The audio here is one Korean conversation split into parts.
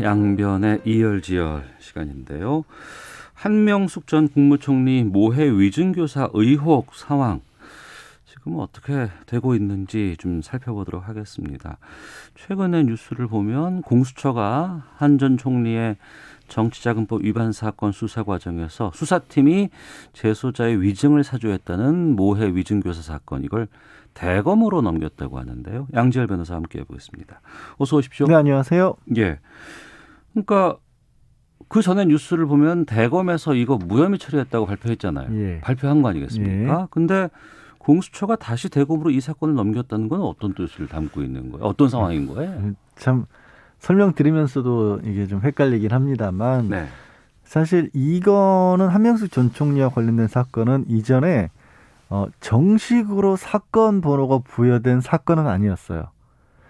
양변의 이열지열 시간인데요. 한명숙 전 국무총리 모해 위증교사 의혹 상황 지금 어떻게 되고 있는지 좀 살펴보도록 하겠습니다. 최근의 뉴스를 보면 공수처가 한 전 총리의 정치자금법 위반 사건 수사 과정에서 수사팀이 재소자의 위증을 사주했다는 모해 위증교사 사건, 이걸 대검으로 넘겼다고 하는데요. 양지열 변호사와 함께 해보겠습니다. 어서 오십시오. 네, 안녕하세요. 예. 그러니까 그 전에 뉴스를 보면 대검에서 이거 무혐의 처리했다고 발표했잖아요. 예. 발표한 거 아니겠습니까? 예. 근데 공수처가 다시 대검으로 이 사건을 넘겼다는 건 어떤 뜻을 담고 있는 거예요? 어떤 상황인 거예요? 참 설명드리면서도 이게 좀 헷갈리긴 합니다만 네. 사실 이거는 한명숙 전 총리와 관련된 사건은 이전에 정식으로 사건 번호가 부여된 사건은 아니었어요.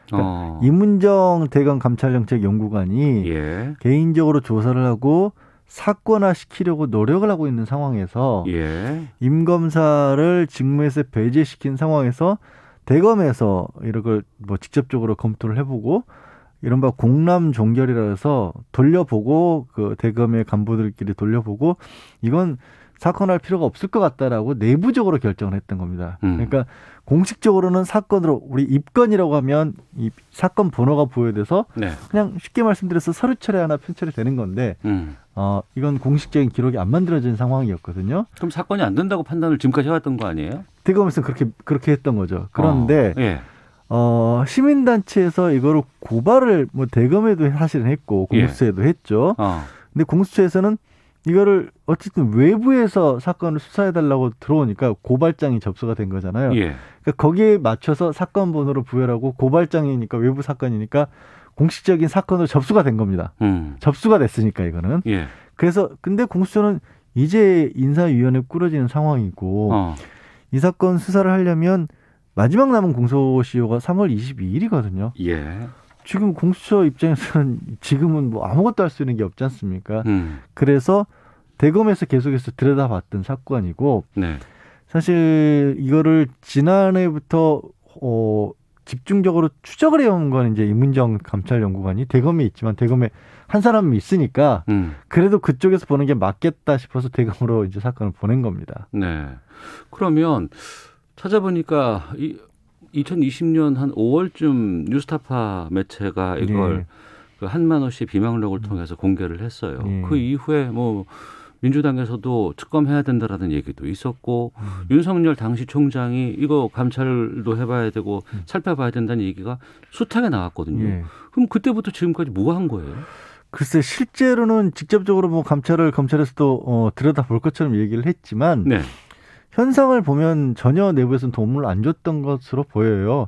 그러니까 이문정 대검 감찰정책연구관이 예. 개인적으로 조사를 하고 사건화시키려고 노력을 하고 있는 상황에서 예. 임 검사를 직무에서 배제시킨 상황에서 대검에서 이런 걸 뭐 직접적으로 검토를 해보고 이른바 공람 종결이라 해서 돌려보고 그 대검의 간부들끼리 돌려보고 이건 사건할 필요가 없을 것 같다라고 내부적으로 결정을 했던 겁니다. 그러니까 공식적으로는 사건으로 우리 입건이라고 하면 이 사건 번호가 부여돼서 네. 그냥 쉽게 말씀드려서 서류 처리 하나 편철이 되는 건데 이건 공식적인 기록이 안 만들어진 상황이었거든요. 그럼 사건이 안 된다고 판단을 지금까지 해왔던 거 아니에요? 대검에서 그렇게 했던 거죠. 그런데 예. 시민단체에서 이거를 고발을 뭐 대검에도 사실은 했고 공수처에도 했죠. 근데 공수처에서는 이거를 어쨌든 외부에서 사건을 수사해달라고 들어오니까 고발장이 접수가 된 거잖아요. 예. 그러니까 거기에 맞춰서 사건 번호를 부여하고 고발장이니까 외부 사건이니까 공식적인 사건으로 접수가 된 겁니다. 접수가 됐으니까 이거는. 예. 그래서 근데 공수처는 이제 인사위원회 꾸려지는 상황이고 이 사건 수사를 하려면 마지막 남은 공소시효가 3월 22일이거든요. 예. 지금 공수처 입장에서는 지금은 뭐 아무것도 할 수 있는 게 없지 않습니까? 그래서 대검에서 계속해서 들여다봤던 사건이고 네. 사실 이거를 지난해부터 집중적으로 추적을 해온 건 이제 이문정 감찰연구관이 대검에 있지만 대검에 한 사람이 있으니까 그래도 그쪽에서 보는 게 맞겠다 싶어서 대검으로 이제 사건을 보낸 겁니다. 네. 그러면 찾아보니까 2020년 한 5월쯤 뉴스타파 매체가 이걸 그 한만호 씨 비망록을 통해서 공개를 했어요. 그 이후에 뭐 민주당에서도 특검해야 된다라는 얘기도 있었고 윤석열 당시 총장이 이거 감찰도 해봐야 되고 살펴봐야 된다는 얘기가 숱하게 나왔거든요. 그럼 그때부터 지금까지 뭐 한 거예요? 글쎄 실제로는 직접적으로 뭐 검찰에서도 들여다볼 것처럼 얘기를 했지만 네. 현상을 보면 전혀 내부에서는 도움을 안 줬던 것으로 보여요.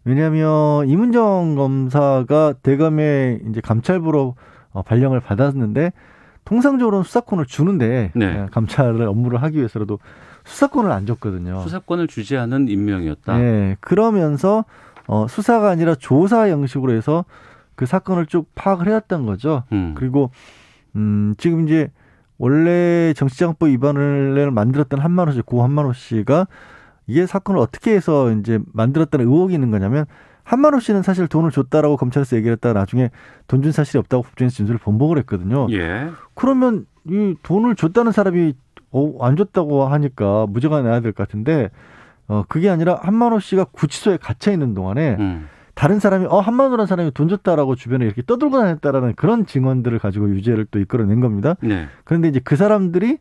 왜냐하면 이문정 검사가 대검에 이제 감찰부로 발령을 받았는데 통상적으로는 수사권을 주는데 네. 감찰을 업무를 하기 위해서라도 수사권을 안 줬거든요. 수사권을 주지 않은 임명이었다. 네, 그러면서 수사가 아니라 조사 형식으로 해서 그 사건을 쭉 파악을 해왔던 거죠. 그리고 지금 이제 원래 정치자금법 위반을 만들었던 한만호 씨, 고 한만호 씨가 이게 사건을 어떻게 해서 이제 만들었다는 의혹이 있는 거냐면 한만호 씨는 사실 돈을 줬다라고 검찰에서 얘기를 했다가 나중에 돈 준 사실이 없다고 법정에서 진술을 번복을 했거든요. 예. 그러면 이 돈을 줬다는 사람이 안 줬다고 하니까 무죄가 나야 될 것 같은데 그게 아니라 한만호 씨가 구치소에 갇혀 있는 동안에 다른 사람이 한만호라는 사람이 돈 줬다라고 주변에 이렇게 떠들고 다녔다라는 그런 증언들을 가지고 유죄를 또 이끌어낸 겁니다. 네. 그런데 이제 그 사람들이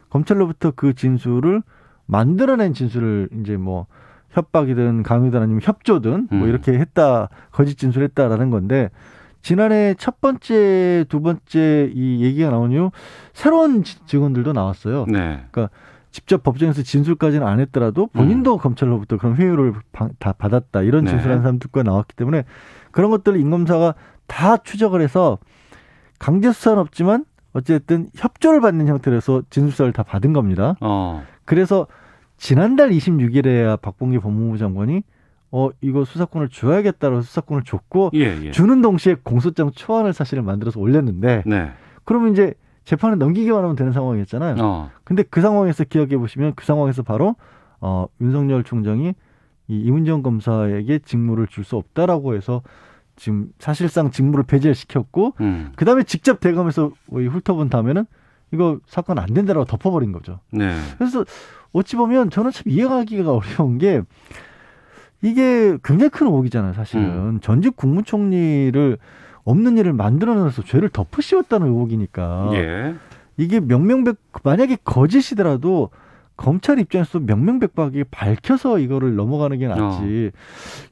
검찰로부터 그 진술을 만들어낸 진술을 이제 뭐 협박이든 강요든 아니면 협조든 뭐 이렇게 했다, 거짓 진술했다라는 건데 지난해 첫 번째, 두 번째 이 얘기가 나온 이후 새로운 증언들도 나왔어요. 네. 그러니까 직접 법정에서 진술까지는 안 했더라도 본인도 검찰로부터 그런 회유를 다 받았다 이런 진술하는 사람들과 나왔기 때문에 그런 것들을 임 검사가 다 추적을 해서 강제 수사는 없지만 어쨌든 협조를 받는 형태로서 진술서를 다 받은 겁니다. 그래서 지난달 26일에야 박봉계 법무부 장관이 이거 수사권을 줘야겠다고 수사권을 줬고 주는 동시에 공소장 초안을 사실은 만들어서 올렸는데 그러면 이제 재판을 넘기기만 하면 되는 상황이었잖아요. 근데 그 상황에서 기억해 보시면 그 상황에서 바로 윤석열 총장이 이 이문정 검사에게 직무를 줄 수 없다라고 해서 지금 사실상 직무를 배제시켰고 그다음에 직접 대검에서 훑어본 다음에는 이거 사건 안 된다라고 덮어버린 거죠. 네. 그래서 어찌 보면 저는 참 이해하기가 어려운 게 이게 굉장히 큰 의혹이잖아요. 사실은 전직 국무총리를 없는 일을 만들어내서 죄를 덮으씌웠다는 의혹이니까 예. 이게 만약에 거짓이더라도 검찰 입장에서도 명명백백하게 밝혀서 이거를 넘어가는 게 낫지.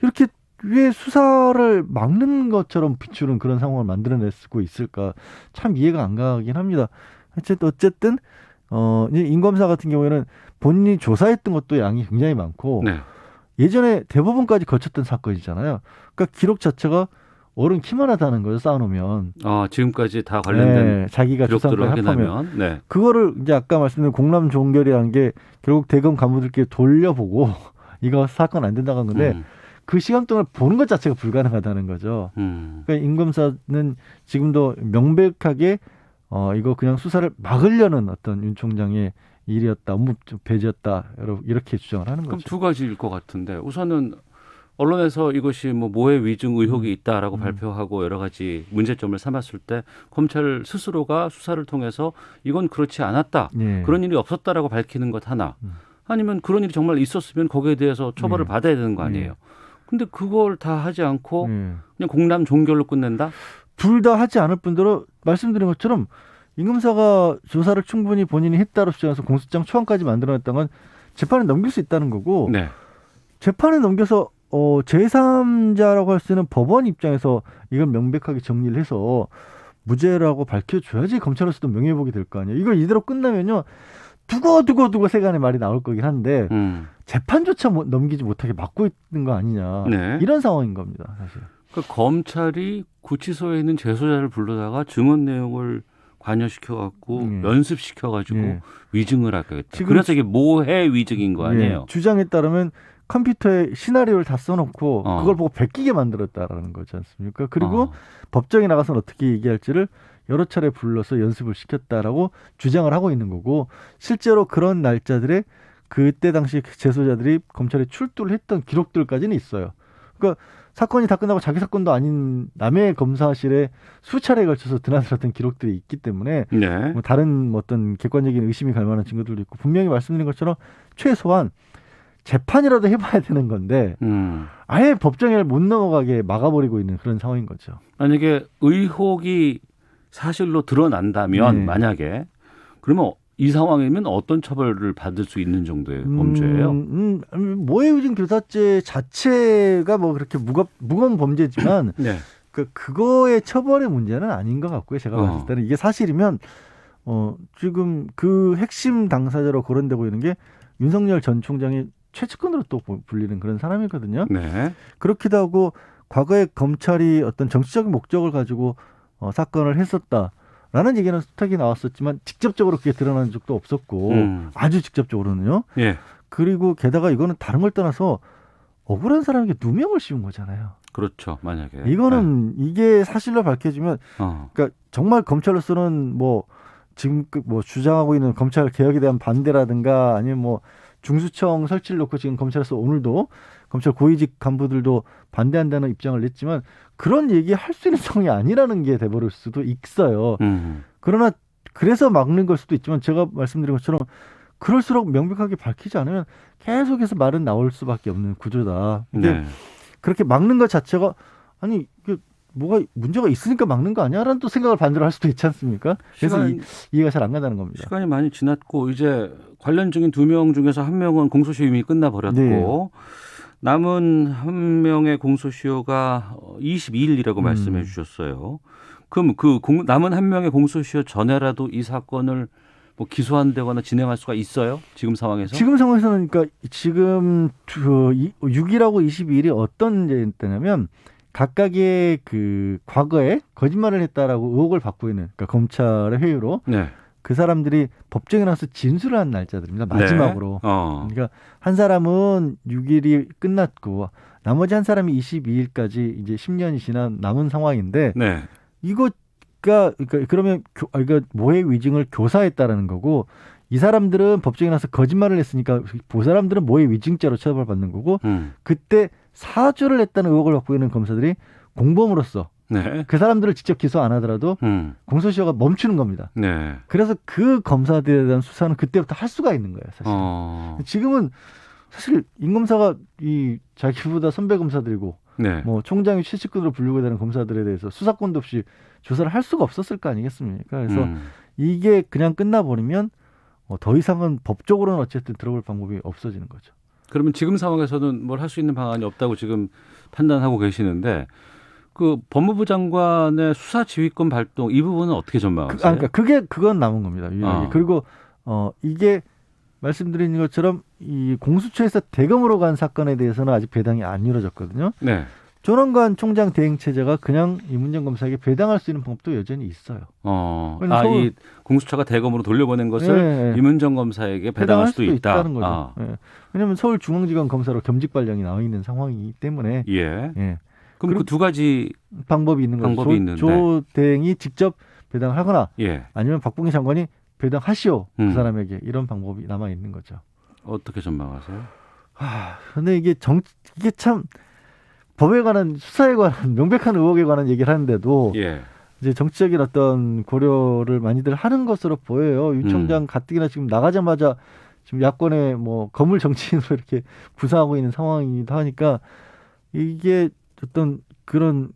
이렇게 왜 수사를 막는 것처럼 비추는 그런 상황을 만들어낼 수 있을까? 참 이해가 안 가긴 합니다. 어쨌든 이제 임 검사 같은 경우에는 본인이 조사했던 것도 양이 굉장히 많고 네. 예전에 대법원까지 거쳤던 사건이잖아요. 그러니까 기록 자체가 어른 키만 하다는 거예요. 쌓아놓으면. 지금까지 다 관련된 자기가 기록들을 조사한 걸 합하면. 확인하면. 네. 그거를 이제 아까 말씀드린 공남 종결이라는 게 결국 대검 간부들끼리 돌려보고 이거 사건 안 된다고 한 건데 그 시간 동안 보는 것 자체가 불가능하다는 거죠. 그러니까 임 검사는 지금도 명백하게 이거 그냥 수사를 막으려는 어떤 윤 총장의 일이었다, 업무 배제였다 이렇게 주장을 하는 그럼 거죠. 두 가지일 것 같은데 우선은 언론에서 이것이 뭐 모해 위증 의혹이 있다라고 발표하고 여러 가지 문제점을 삼았을 때 검찰 스스로가 수사를 통해서 이건 그렇지 않았다, 예. 그런 일이 없었다라고 밝히는 것 하나, 아니면 그런 일이 정말 있었으면 거기에 대해서 처벌을 받아야 되는 거 아니에요. 근데 그걸 다 하지 않고 그냥 공남 종결로 끝낸다? 둘 다 하지 않을 뿐더러 말씀드린 것처럼 임 검사가 조사를 충분히 본인이 했다로 주장해서 공소장 초안까지 만들어냈다는 건 재판에 넘길 수 있다는 거고 네. 재판에 넘겨서 제3자라고 할 수 있는 법원 입장에서 이걸 명백하게 정리를 해서 무죄라고 밝혀줘야지 검찰로서도 명예회복이 될 거 아니에요. 이걸 이대로 끝나면요. 두고 세간의 말이 나올 거긴 한데 재판조차 넘기지 못하게 막고 있는 거 아니냐. 네. 이런 상황인 겁니다. 사실. 그러니까 검찰이 구치소에 있는 재소자를 불러다가 증언 내용을 관여시켜갖고 연습시켜가지고 위증을 하겠다. 그래서 이게 모해 위증인 거 아니에요? 주장에 따르면 컴퓨터에 시나리오를 다 써놓고 그걸 보고 베끼게 만들었다라는 거지 않습니까? 그리고 법정에 나가서는 어떻게 얘기할지를 여러 차례 불러서 연습을 시켰다라고 주장을 하고 있는 거고 실제로 그런 날짜들에 그때 당시 재소자들이 검찰에 출두를 했던 기록들까지는 있어요. 그러니까 사건이 다 끝나고 자기 사건도 아닌 남의 검사실에 수차례에 걸쳐서 드나들었던 기록들이 있기 때문에 네. 뭐 다른 어떤 객관적인 의심이 갈 만한 증거들도 있고 분명히 말씀드린 것처럼 최소한 재판이라도 해봐야 되는 건데 아예 법정에 못 넘어가게 막아버리고 있는 그런 상황인 거죠. 만약에 의혹이 사실로 드러난다면 만약에 그러면 이 상황이면 어떤 처벌을 받을 수 있는 정도의 범죄예요? 모해위증 교사죄 자체가 뭐 그렇게 무거운 범죄지만 네. 그거의 처벌의 문제는 아닌 것 같고요. 제가 봤을 때는 이게 사실이면 지금 그 핵심 당사자로 거론되고 있는 게 윤석열 전 총장이 최측근으로 또 불리는 그런 사람이거든요. 네. 그렇기도 하고 과거에 검찰이 어떤 정치적인 목적을 가지고 사건을 했었다라는 얘기는 수탁이 나왔었지만 직접적으로 그게 드러난 적도 없었고 아주 직접적으로는요. 예. 그리고 게다가 이거는 다른 걸 떠나서 억울한 사람에게 누명을 씌운 거잖아요. 그렇죠. 만약에 이거는 이게 사실로 밝혀지면 그러니까 정말 검찰로서는 뭐 지금 뭐 주장하고 있는 검찰 개혁에 대한 반대라든가 아니면 뭐 중수청 설치를 놓고 지금 검찰에서 오늘도 검찰 고위직 간부들도 반대한다는 입장을 냈지만 그런 얘기 할 수 있는 상황이 아니라는 게 돼버릴 수도 있어요. 그러나 그래서 막는 걸 수도 있지만 제가 말씀드린 것처럼 그럴수록 명백하게 밝히지 않으면 계속해서 말은 나올 수밖에 없는 구조다. 이게 그렇게 막는 것 자체가 아니 뭐가 문제가 있으니까 막는 거 아니야? 라는 또 생각을 반대로 할 수도 있지 않습니까? 그래서 이해가 잘 안 간다는 겁니다. 시간이 많이 지났고 이제 관련 중인 2명 중에서 1명은 공소시효 이미 끝나버렸고 네. 남은 1명의 공소시효가 22일이라고 말씀해 주셨어요. 그럼 남은 1명의 공소시효 전에라도 이 사건을 뭐 기소한다거나 진행할 수가 있어요? 지금 상황에서? 지금 상황에서는 그러니까 지금 6일하고 22일이 어떤 때냐면 각각의 그 과거에 거짓말을 했다라고 의혹을 받고 있는 그러니까 검찰의 회유로 네. 그 사람들이 법정에 나와서 진술을 한 날짜들입니다. 마지막으로. 네. 그러니까 한 사람은 6일이 끝났고 나머지 한 사람이 22일까지 이제 10년이 지난 남은 상황인데 네. 그러니까 그러면 모해 위증을 교사했다라는 거고 이 사람들은 법정에 나와서 거짓말을 했으니까 그 사람들은 모해 위증죄로 처벌받는 거고 그때 사주를 했다는 의혹을 받고 있는 검사들이 공범으로서 네. 그 사람들을 직접 기소 안 하더라도 공소시효가 멈추는 겁니다. 네. 그래서 그 검사들에 대한 수사는 그때부터 할 수가 있는 거예요. 사실. 지금은 사실 임 검사가 이 자기보다 선배 검사들이고 네. 뭐 총장이 최측근으로 분류가 되는 검사들에 대해서 수사권도 없이 조사를 할 수가 없었을 거 아니겠습니까? 그래서 이게 그냥 끝나버리면 더 이상은 법적으로는 어쨌든 들어볼 방법이 없어지는 거죠. 그러면 지금 상황에서는 뭘 할 수 있는 방안이 없다고 지금 판단하고 계시는데 그 법무부 장관의 수사 지휘권 발동 이 부분은 어떻게 전망하세요? 그러니까 그건 남은 겁니다. 유일하게. 그리고 이게 말씀드린 것처럼 이 공수처에서 대검으로 간 사건에 대해서는 아직 배당이 안 이루어졌거든요. 네. 조남관 총장 대행 체제가 그냥 이문정 검사에게 배당할 수 있는 방법도 여전히 있어요. 이 공수처가 대검으로 돌려보낸 것을 이문정 검사에게 배당할 수도 있다는 거죠. 왜냐하면 서울중앙지검 검사로 겸직 발령이 나와 있는 상황이기 때문에. 그럼 그 두 가지 방법이 있는 거죠. 조 대행이 직접 배당을 하거나 아니면 박봉기 장관이 배당하시오 그 사람에게 이런 방법이 남아 있는 거죠. 어떻게 전망하세요? 근데 이게 참 법에 관한 수사에 관한 명백한 의혹에 관한 얘기를 하는데도 이제 정치적인 어떤 고려를 많이들 하는 것으로 보여요. 유 총장 가뜩이나 지금 나가자마자 지금 야권의 뭐 거물 정치인으로 이렇게 부상하고 있는 상황이기도 하니까 이게 어떤 그런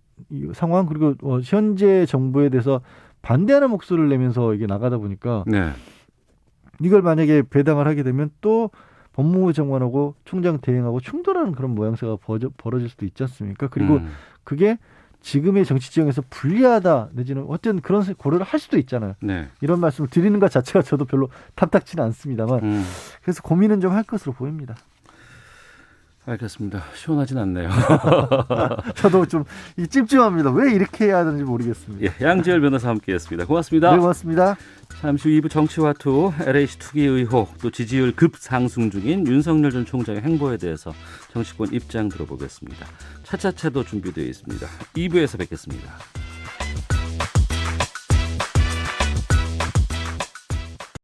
상황 그리고 현재 정부에 대해서 반대하는 목소리를 내면서 이게 나가다 보니까 이걸 만약에 배당을 하게 되면 또 법무부 장관하고 총장 대행하고 충돌하는 그런 모양새가 벌어질 수도 있지 않습니까? 그리고 그게 지금의 정치 지형에서 불리하다 내지는 어쨌든 그런 고려를 할 수도 있잖아요. 이런 말씀을 드리는 것 자체가 저도 별로 탐탁지는 않습니다만 그래서 고민은 좀 할 것으로 보입니다. 알겠습니다. 시원하진 않네요. 저도 좀 찜찜합니다. 왜 이렇게 해야 하는지 모르겠습니다. 양지열 변호사와 함께했습니다. 고맙습니다. 네, 고맙습니다. 잠시 후 2부 정치화투 LH 투기 의혹 또 지지율 급상승 중인 윤석열 전 총장의 행보에 대해서 정치권 입장 들어보겠습니다. 차차차도 준비되어 있습니다. 2부에서 뵙겠습니다.